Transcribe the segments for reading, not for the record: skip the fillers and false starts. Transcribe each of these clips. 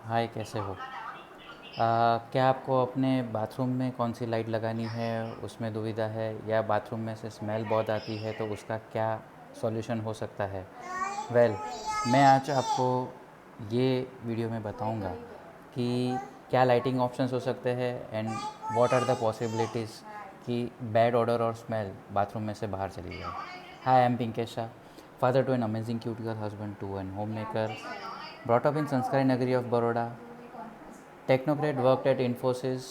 हाय, कैसे हो? क्या आपको अपने बाथरूम में कौन सी लाइट लगानी है उसमें दुविधा है, या बाथरूम में से स्मेल बहुत आती है तो उसका क्या सॉल्यूशन हो सकता है? वेल, मैं आज आपको ये वीडियो में बताऊंगा कि क्या लाइटिंग ऑप्शंस हो सकते हैं and what are the possibilities कि बैड ऑडर और स्मेल बाथरूम में से बाहर चली जाए। Hi, I am Pinkesh Shah, father to an amazing cute girl, husband to an homemaker, brought up in Sanskari Nagari of Baroda, technocrat, worked at Infosys,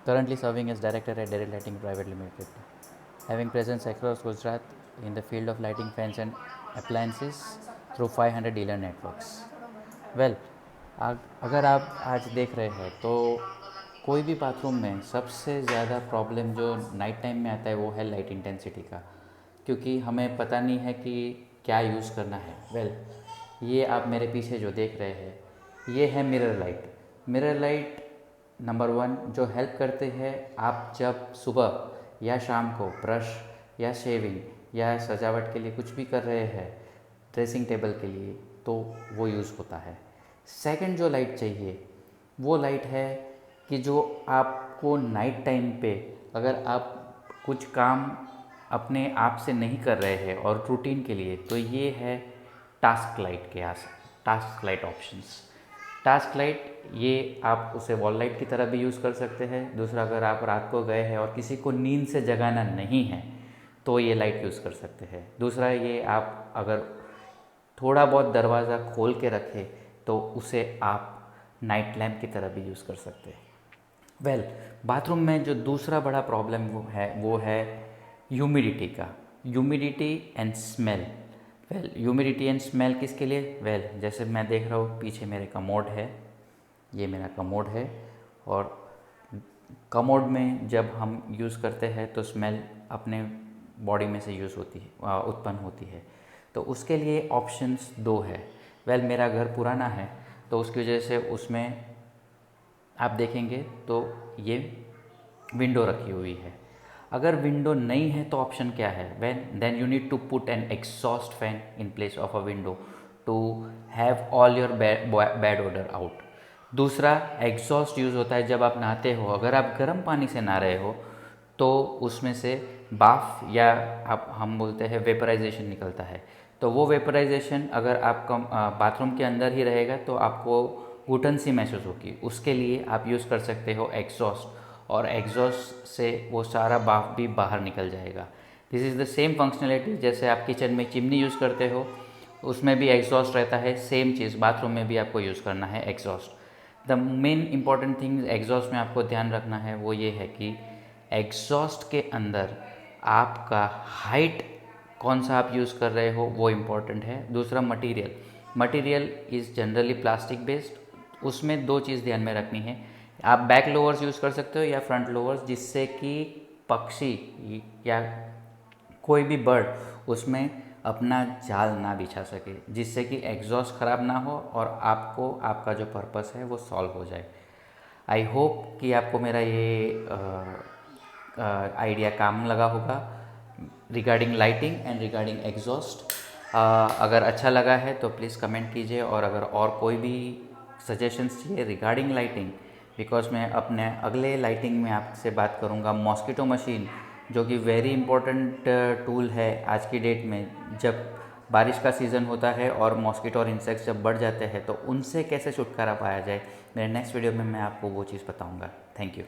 currently serving as director at Dairy Lighting Private Limited, having presence across Gujarat in the field of lighting fans and appliances through 500 dealer networks. Well अगर आप आज देख रहे हैं तो कोई भी bathroom में सबसे ज़्यादा प्रॉब्लम जो नाइट टाइम में आता है वो है लाइट इंटेंसिटी का, क्योंकि हमें पता नहीं है कि क्या यूज़ करना है। वेल, ये आप मेरे पीछे जो देख रहे हैं ये है mirror light. Mirror light number one जो हेल्प करते हैं, आप जब सुबह या शाम को ब्रश या शेविंग या सजावट के लिए कुछ भी कर रहे हैं ड्रेसिंग टेबल के लिए, तो वो यूज़ होता है। सेकंड जो लाइट चाहिए वो लाइट है कि जो आपको नाइट टाइम पे अगर आप कुछ काम अपने आप से नहीं कर रहे हैं और रूटीन के लिए, तो ये है टास्क लाइट के आस task light options. Task light ये आप उसे वॉल लाइट की तरह भी यूज़ कर सकते हैं। दूसरा, अगर आप रात को गए हैं और किसी को नींद से जगाना नहीं है तो ये लाइट यूज़ कर सकते हैं। दूसरा, ये आप अगर थोड़ा बहुत दरवाज़ा खोल के रखें तो उसे आप नाइट लैम्प की तरह भी यूज़ कर सकते हैं। वेल, बाथरूम में जो दूसरा बड़ा प्रॉब्लम वो है ह्यूमिडिटी का। Humidity and smell. Well, humidity and smell किसके लिए? वेल, जैसे मैं देख रहा हूँ पीछे मेरे कमोड है, ये मेरा कमोड है, और कमोड में जब हम यूज़ करते हैं तो स्मेल अपने बॉडी में से उत्पन्न होती है। तो उसके लिए ऑप्शंस दो है। वेल, मेरा घर पुराना है तो उसकी वजह से उसमें आप देखेंगे तो ये विंडो रखी हुई है। अगर विंडो नहीं है तो ऑप्शन क्या है? Then you need to put an exhaust fan in place of a window to have all your bad odour out. दूसरा, एग्जॉस्ट यूज़ होता है जब आप नहाते हो। अगर आप गर्म पानी से नहा रहे हो तो उसमें से बाफ या आप हम बोलते हैं वेपराइजेशन निकलता है। तो वो वेपराइजेशन अगर आपका बाथरूम के अंदर ही रहेगा तो आपको घुटन सी महसूस होगी। उसके लिए आप यूज़ कर सकते हो एग्जॉस्ट, और एग्जॉस्ट से वो सारा बाफ भी बाहर निकल जाएगा। This is the same functionality जैसे आप किचन में चिमनी यूज़ करते हो, उसमें भी एग्जॉस्ट रहता है। सेम चीज़ बाथरूम में भी आपको यूज़ करना है exhaust. The main important thing exhaust में आपको ध्यान रखना है वो ये है कि एग्जॉस्ट के अंदर आपका हाइट कौन सा आप यूज़ कर रहे हो वो इम्पॉर्टेंट है। दूसरा, material is generally plastic based. उसमें दो चीज़ ध्यान में रखनी है, आप बैक लोअर्स यूज़ कर सकते हो या फ्रंट लोअर्स, जिससे कि पक्षी या कोई भी बर्ड उसमें अपना जाल ना बिछा सके, जिससे कि एग्जॉस्ट ख़राब ना हो और आपको आपका जो पर्पस है वो सॉल्व हो जाए। आई होप कि आपको मेरा ये आइडिया काम लगा होगा regarding lighting and regarding exhaust. अगर अच्छा लगा है तो प्लीज़ कमेंट कीजिए, और अगर और कोई भी सजेशंस चाहिए रिगार्डिंग लाइटिंग, बिकॉज मैं अपने अगले लाइटिंग में आपसे बात करूँगा मॉस्किटो मशीन, जो कि वेरी इंपॉर्टेंट टूल है आज की डेट में। जब बारिश का सीज़न होता है और मॉस्किटो और इंसेक्ट्स जब बढ़ जाते हैं तो उनसे कैसे छुटकारा पाया जाए, मेरे नेक्स्ट वीडियो में मैं आपको वो चीज़ बताऊँगा। Thank you.